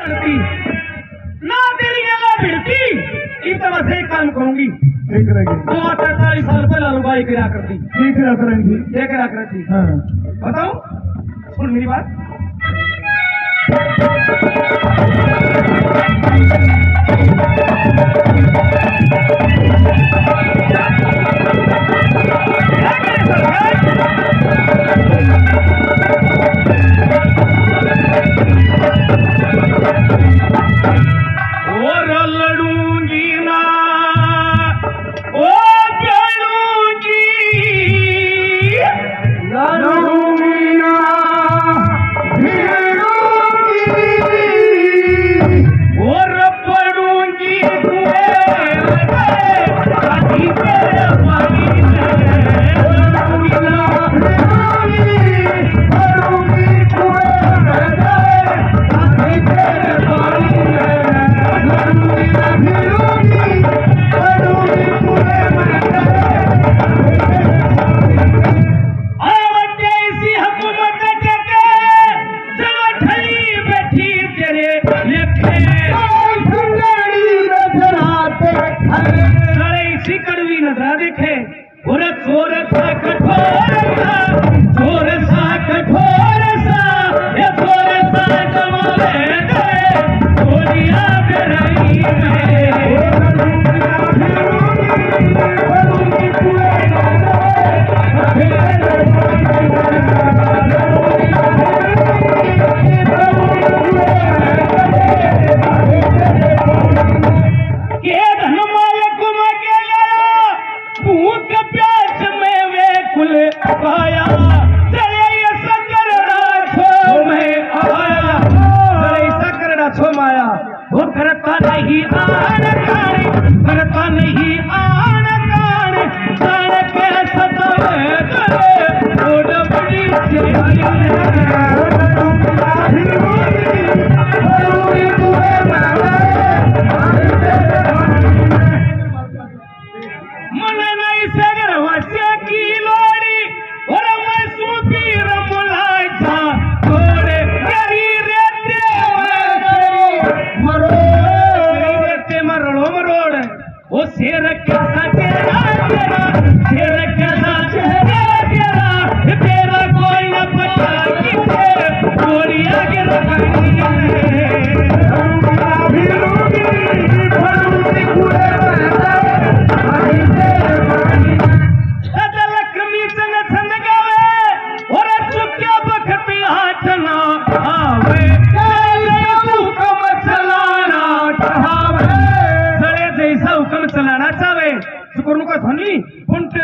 ना तेरी ना भिड़ती इतना बस एक काम कहूंगी। 43 साल पहले लुगाई गिरा करती ये गिरा करती। बताओ सुन मेरी बात। और लड़ूंगी ना ओ लड़ूंगी लड़ूंगी ना भिड़ूंगी और पड़ूंगी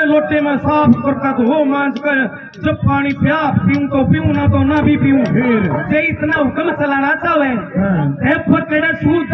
लोटे में साफ करता तो हो मांझ कर जब पानी पिया पीऊं तो पीऊं ना भी पीऊं। इतना हुक्म चलाना चाहे पकड़ सूत